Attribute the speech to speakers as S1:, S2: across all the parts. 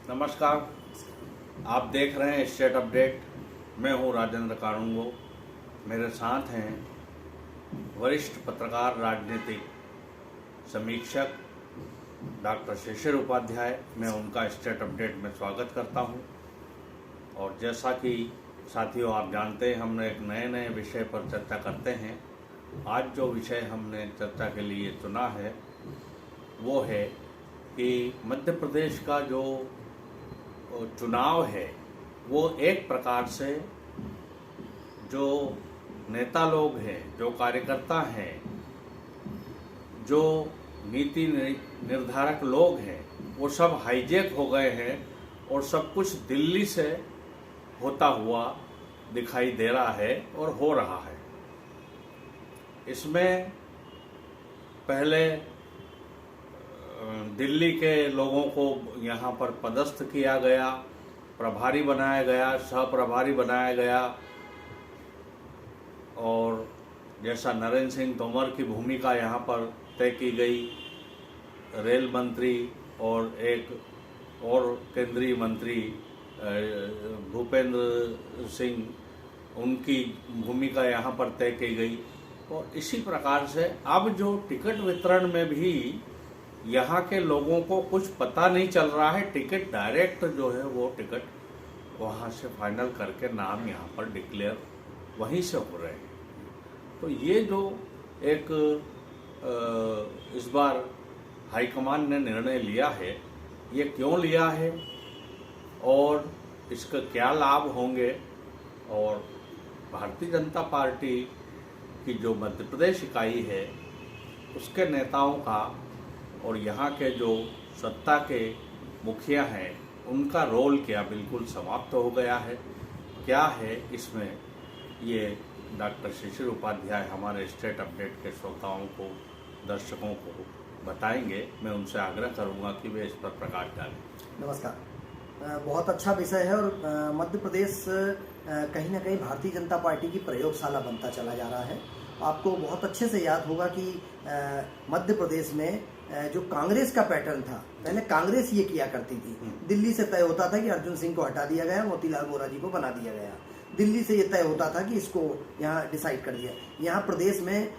S1: नमस्कार, आप देख रहे हैं स्टेट अपडेट। मैं हूं राजेंद्र कानूंगो। मेरे साथ हैं वरिष्ठ पत्रकार, राजनीतिक समीक्षक डॉक्टर शिशिर उपाध्याय। मैं उनका स्टेट अपडेट में स्वागत करता हूं। और जैसा कि साथियों आप जानते हैं, हम एक नए विषय पर चर्चा करते हैं। आज जो विषय हमने चर्चा के लिए चुना है वो है कि मध्य प्रदेश का जो चुनाव है वो एक प्रकार से जो नेता लोग हैं, जो कार्यकर्ता हैं, जो नीति निर्धारक लोग हैं, वो सब हाईजैक हो गए हैं और सब कुछ दिल्ली से होता हुआ दिखाई दे रहा है और हो रहा है। इसमें पहले दिल्ली के लोगों को यहाँ पर पदस्थ किया गया, प्रभारी बनाया गया, सहप्रभारी बनाया गया, और जैसा नरेंद्र सिंह तोमर की भूमिका यहाँ पर तय की गई, रेल मंत्री और एक और केंद्रीय मंत्री भूपेंद्र सिंह, उनकी भूमिका यहाँ पर तय की गई। और इसी प्रकार से अब जो टिकट वितरण में भी यहाँ के लोगों को कुछ पता नहीं चल रहा है। टिकट डायरेक्ट जो है वो टिकट वहाँ से फाइनल करके नाम यहाँ पर डिक्लेयर वहीं से हो रहे हैं। तो ये जो एक इस बार हाईकमान ने निर्णय लिया है, ये क्यों लिया है और इसका क्या लाभ होंगे, और भारतीय जनता पार्टी की जो मध्य प्रदेश इकाई है उसके नेताओं का और यहाँ के जो सत्ता के मुखिया हैं उनका रोल क्या बिल्कुल समाप्त हो गया है, क्या है इसमें, ये डॉक्टर शिशिर उपाध्याय हमारे स्टेट अपडेट के श्रोताओं को, दर्शकों को बताएंगे। मैं उनसे आग्रह करूंगा कि वे इस पर प्रकाश डालें।
S2: नमस्कार। बहुत अच्छा विषय है और मध्य प्रदेश कहीं ना कहीं भारतीय जनता पार्टी की प्रयोगशाला बनता चला जा रहा है। आपको बहुत अच्छे से याद होगा कि मध्य प्रदेश में जो कांग्रेस का पैटर्न था, पहले कांग्रेस ये किया करती थी, दिल्ली से तय होता था कि अर्जुन सिंह को हटा दिया गया, मोतीलाल वोरा जी को बना दिया गया। दिल्ली से ये तय होता था कि इसको यहाँ डिसाइड कर दिया। यहाँ प्रदेश में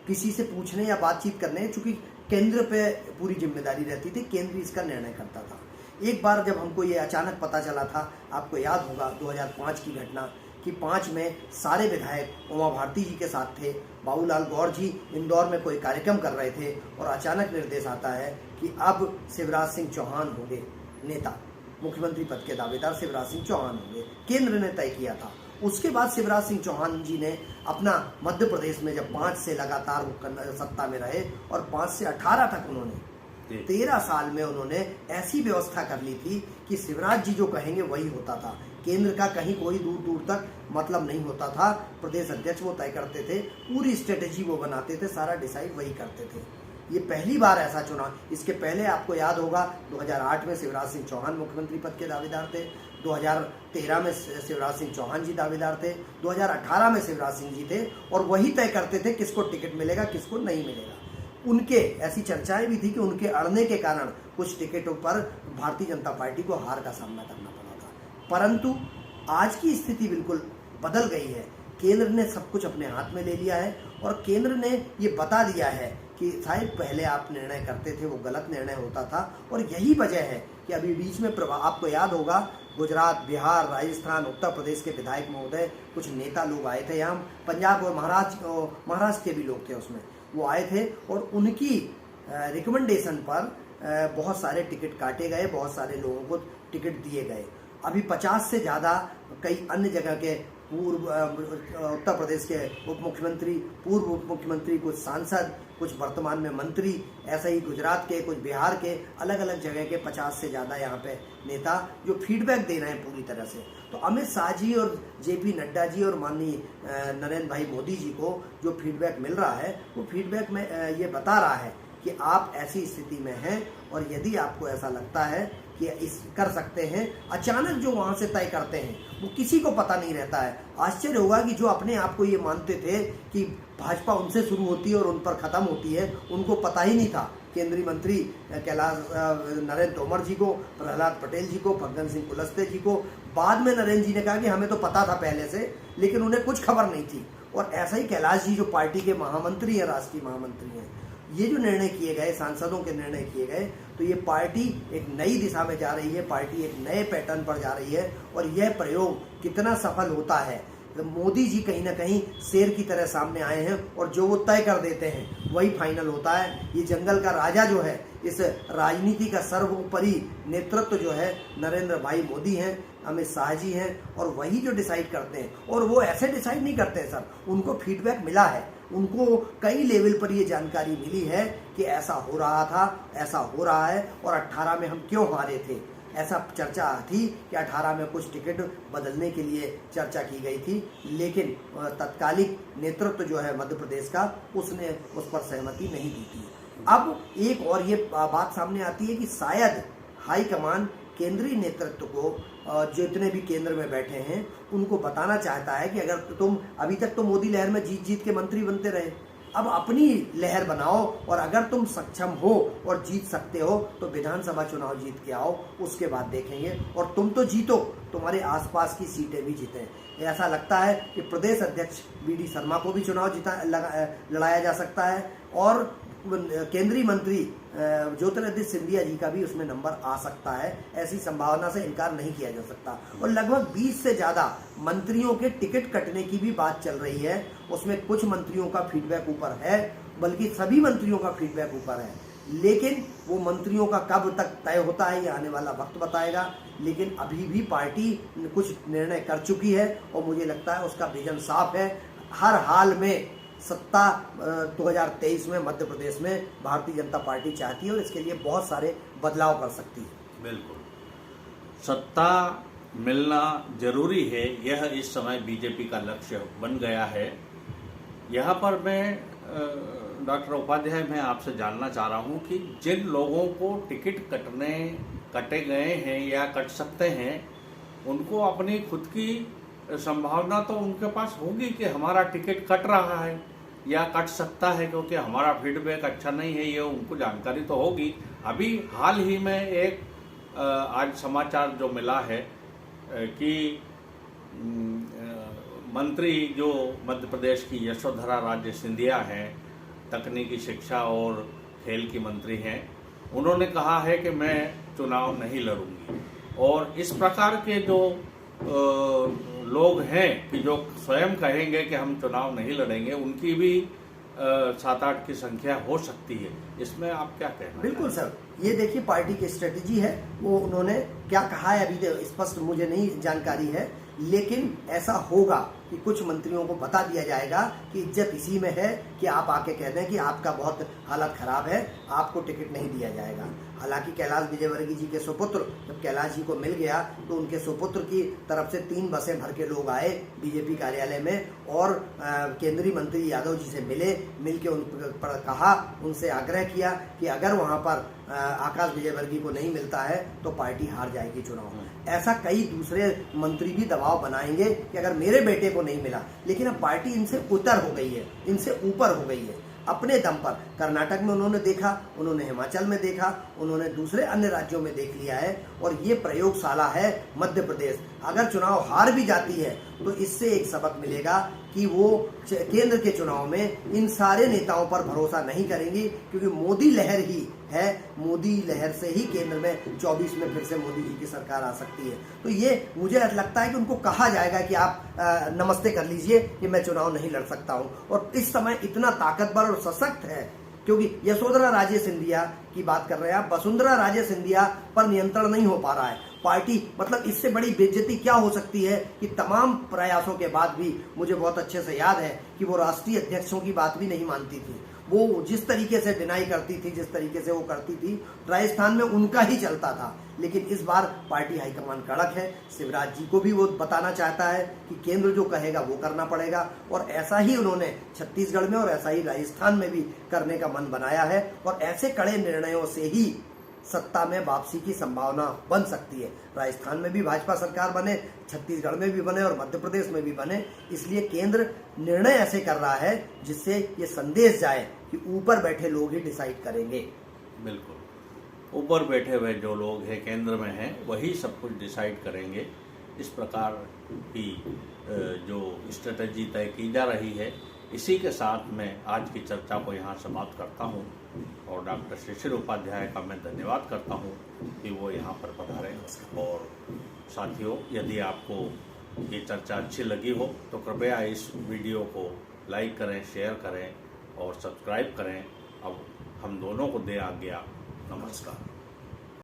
S2: किसी से पूछने या बातचीत करने, चूंकि केंद्र पे पूरी जिम्मेदारी रहती थी, केंद्र इसका निर्णय करता था। एक बार जब हमको ये अचानक पता चला था, आपको याद होगा 2005 की घटना, कि 5 में सारे विधायक उमा भारती जी के साथ थे। बाबूलाल गौर जी इंदौर में कोई कार्यक्रम कर रहे थे और अचानक निर्देश आता है कि अब शिवराज सिंह चौहान होंगे नेता, मुख्यमंत्री पद के दावेदार शिवराज सिंह चौहान होंगे। केंद्र ने तय किया था। उसके बाद शिवराज सिंह चौहान जी ने अपना मध्य प्रदेश में जब 5 से लगातार सत्ता में रहे और 5 से 18 तक उन्होंने 13 साल में उन्होंने ऐसी व्यवस्था कर ली थी कि शिवराज जी जो कहेंगे वही होता था। केंद्र का कहीं कोई दूर दूर तक मतलब नहीं होता था। प्रदेश अध्यक्ष वो तय करते थे, पूरी स्ट्रेटेजी वो बनाते थे, सारा डिसाइड वही करते थे। ये पहली बार ऐसा चुना। इसके पहले आपको याद होगा 2008 में शिवराज सिंह चौहान मुख्यमंत्री पद के दावेदार थे, 2013 में शिवराज सिंह चौहान जी दावेदार थे, 2018 में शिवराज सिंह जी थे, और वही तय करते थे किसको टिकट मिलेगा, किसको नहीं मिलेगा। उनके ऐसी चर्चाएं भी थी कि उनके अड़ने के कारण कुछ टिकटों पर भारतीय जनता पार्टी को हार का सामना करना पड़ा था। परंतु आज की स्थिति बिल्कुल बदल गई है। केंद्र ने सब कुछ अपने हाथ में ले लिया है और केंद्र ने ये बता दिया है कि शायद पहले आप निर्णय करते थे वो गलत निर्णय होता था। और यही वजह है कि अभी बीच में आपको याद होगा गुजरात, बिहार, राजस्थान, उत्तर प्रदेश के विधायक महोदय, कुछ नेता लोग आए थे यहाँ, पंजाब और महाराष्ट्र के भी लोग थे उसमें, वो आए थे और उनकी रिकमेंडेशन पर बहुत सारे टिकट काटे गए, बहुत सारे लोगों को टिकट दिए गए। अभी 50 से ज़्यादा कई अन्य जगह के पूर्व उत्तर प्रदेश के उप मुख्यमंत्री, पूर्व उप मुख्यमंत्री, कुछ सांसद, कुछ वर्तमान में मंत्री, ऐसे ही गुजरात के, कुछ बिहार के, अलग अलग जगह के 50 से ज़्यादा यहाँ पे नेता जो फीडबैक दे रहे हैं पूरी तरह से। तो अमित शाह जी और जेपी नड्डा जी और माननीय नरेंद्र भाई मोदी जी को जो फीडबैक मिल रहा है, वो फीडबैक में ये बता रहा है कि आप ऐसी स्थिति में हैं और यदि आपको ऐसा लगता है कि इस कर सकते हैं, अचानक जो वहाँ से तय करते हैं वो किसी को पता नहीं रहता है। आश्चर्य होगा कि जो अपने आप को ये मानते थे कि भाजपा उनसे शुरू होती है और उन पर ख़त्म होती है, उनको पता ही नहीं था। केंद्रीय मंत्री कैलाश नरेंद्र तोमर जी को, प्रहलाद पटेल जी को, फग्गन सिंह कुलस्ते जी को, बाद में नरेंद्र जी ने कहा कि हमें तो पता था पहले से, लेकिन उन्हें कुछ खबर नहीं थी। और ऐसा ही कैलाश जी जो पार्टी के महामंत्री हैं, राष्ट्रीय महामंत्री हैं, ये जो निर्णय किए गए, सांसदों के निर्णय किए गए, तो ये पार्टी एक नई दिशा में जा रही है, पार्टी एक नए पैटर्न पर जा रही है। और यह प्रयोग कितना सफल होता है, मोदी जी कहीं ना कहीं शेर की तरह सामने आए हैं और जो वो तय कर देते हैं वही फाइनल होता है। ये जंगल का राजा जो है, इस राजनीति का सर्वोपरि नेतृत्व जो है नरेंद्र भाई मोदी हैं, अमित शाह जी हैं, और वही जो डिसाइड करते हैं। और वो ऐसे डिसाइड नहीं करते हैं सर, उनको फीडबैक मिला है, उनको कई लेवल पर ये जानकारी मिली है कि ऐसा हो रहा था, ऐसा हो रहा है, और 18 में हम क्यों हारे थे। ऐसा चर्चा थी कि 18 में कुछ टिकट बदलने के लिए चर्चा की गई थी, लेकिन तत्कालिक नेतृत्व जो है मध्य प्रदेश का, उसने उस पर सहमति नहीं दी थी। अब एक और ये बात सामने आती है कि शायद हाईकमान केंद्रीय नेतृत्व को, जो इतने भी केंद्र में बैठे हैं, उनको बताना चाहता है कि अगर तुम अभी तक तो मोदी लहर में जीत जीत के मंत्री बनते रहे, अब अपनी लहर बनाओ, और अगर तुम सक्षम हो और जीत सकते हो तो विधानसभा चुनाव जीत के आओ, उसके बाद देखेंगे। और तुम तो जीतो, तुम्हारे आसपास की सीटें भी जीतें। ऐसा लगता है कि प्रदेश अध्यक्ष BD शर्मा को भी चुनाव लड़ाया जा सकता है, और केंद्रीय मंत्री ज्योतिरादित्य सिंधिया जी का भी उसमें नंबर आ सकता है। ऐसी संभावना से इनकार नहीं किया जा सकता। और लगभग 20 से ज़्यादा मंत्रियों के टिकट कटने की भी बात चल रही है। उसमें कुछ मंत्रियों का फीडबैक ऊपर है, बल्कि सभी मंत्रियों का फीडबैक ऊपर है, लेकिन वो मंत्रियों का कब तक तय होता है ये आने वाला वक्त बताएगा। लेकिन अभी भी पार्टी कुछ निर्णय कर चुकी है और मुझे लगता है उसका विजन साफ है। हर हाल में सत्ता 2023 में मध्य प्रदेश में भारतीय जनता पार्टी चाहती है और इसके लिए बहुत सारे बदलाव कर सकती है।
S1: बिल्कुल, सत्ता मिलना जरूरी है, यह इस समय बीजेपी का लक्ष्य बन गया है। यहाँ पर मैं डॉक्टर उपाध्याय, मैं आपसे जानना चाह रहा हूँ कि जिन लोगों को टिकट कटे गए हैं या कट सकते हैं, उनको अपनी खुद की संभावना तो उनके पास होगी कि हमारा टिकट कट रहा है या कट सकता है, क्योंकि हमारा फीडबैक अच्छा नहीं है, ये उनको जानकारी तो होगी। अभी हाल ही में एक आज समाचार जो मिला है कि मंत्री जो मध्य प्रदेश की यशोधरा राजे सिंधिया हैं, तकनीकी शिक्षा और खेल की मंत्री हैं, उन्होंने कहा है कि मैं चुनाव नहीं लड़ूंगी। और इस प्रकार के जो लोग हैं कि जो स्वयं कहेंगे कि हम चुनाव नहीं लड़ेंगे, उनकी भी 7-8 की संख्या हो सकती है। इसमें आप क्या कहना?
S2: बिल्कुल सर, ये देखिए पार्टी की स्ट्रेटेजी है। वो उन्होंने क्या कहा है अभी स्पष्ट मुझे नहीं जानकारी है, लेकिन ऐसा होगा कि कुछ मंत्रियों को बता दिया जाएगा कि इज्जत इसी में है कि आप आके कह दें कि आपका बहुत हालत खराब है, आपको टिकट नहीं दिया जाएगा। हालांकि कैलाश विजयवर्गीय जी के सुपुत्र, जब कैलाश जी को मिल गया तो उनके सुपुत्र की तरफ से 3 बसें भर के लोग आए बीजेपी कार्यालय में और केंद्रीय मंत्री यादव जी से मिल के उन पर कहा, उनसे आग्रह किया कि अगर वहाँ पर आकाश विजयवर्गीय को नहीं मिलता है तो पार्टी हार जाएगी चुनाव में। ऐसा कई दूसरे मंत्री भी दबाव बनाएंगे कि अगर मेरे बेटे को नहीं मिला, लेकिन अब पार्टी इनसे उतर हो गई है, इनसे ऊपर हो गई है अपने दम पर। कर्नाटक में उन्होंने देखा, उन्होंने हिमाचल में देखा, उन्होंने दूसरे अन्य राज्यों में देख लिया है, और ये प्रयोगशाला है मध्य प्रदेश। अगर चुनाव हार भी जाती है तो इससे एक सबक मिलेगा कि वो केंद्र के चुनाव में इन सारे नेताओं पर भरोसा नहीं करेंगी, क्योंकि मोदी लहर ही है, मोदी लहर से ही केंद्र में 24 में फिर से मोदी जी की सरकार आ सकती है। तो ये मुझे लगता है कि उनको कहा जाएगा कि आप नमस्ते कर लीजिए कि मैं चुनाव नहीं लड़ सकता हूँ। और इस समय इतना ताकतवर और सशक्त है, क्योंकि यशोधरा राजे सिंधिया की बात कर रहे हैं आप, वसुंधरा राजे सिंधिया पर नियंत्रण नहीं हो पा रहा है पार्टी। मतलब इससे बड़ी बेइज्जती क्या हो सकती है कि तमाम प्रयासों के बाद भी, मुझे बहुत अच्छे से याद है कि वो राष्ट्रीय अध्यक्षों की बात भी नहीं मानती थी। वो जिस तरीके से डिनाई करती थी, जिस तरीके से वो करती थी, राजस्थान में उनका ही चलता था। लेकिन इस बार पार्टी हाईकमान कड़क है। शिवराज जी को भी वो बताना चाहता है कि केंद्र जो कहेगा वो करना पड़ेगा, और ऐसा ही उन्होंने छत्तीसगढ़ में और ऐसा ही राजस्थान में भी करने का मन बनाया है। और ऐसे कड़े निर्णयों से ही सत्ता में वापसी की संभावना बन सकती है। राजस्थान में भी भाजपा सरकार बने, छत्तीसगढ़ में भी बने और मध्य प्रदेश में भी बने, इसलिए केंद्र निर्णय ऐसे कर रहा है जिससे ये संदेश जाए कि ऊपर बैठे लोग ही डिसाइड करेंगे।
S1: बिल्कुल, ऊपर बैठे हुए जो लोग हैं केंद्र में हैं वही सब कुछ डिसाइड करेंगे। इस प्रकार की जो स्ट्रेटजी तय की जा रही है, इसी के साथ मैं आज की चर्चा को यहाँ समाप्त करता हूँ और डॉक्टर शिशिर उपाध्याय का मैं धन्यवाद करता हूँ कि वो यहाँ पर पधारे। और साथियों, यदि आपको ये चर्चा अच्छी लगी हो तो कृपया इस वीडियो को लाइक करें, शेयर करें और सब्सक्राइब करें। अब हम दोनों को दे आज्ञा। नमस्कार।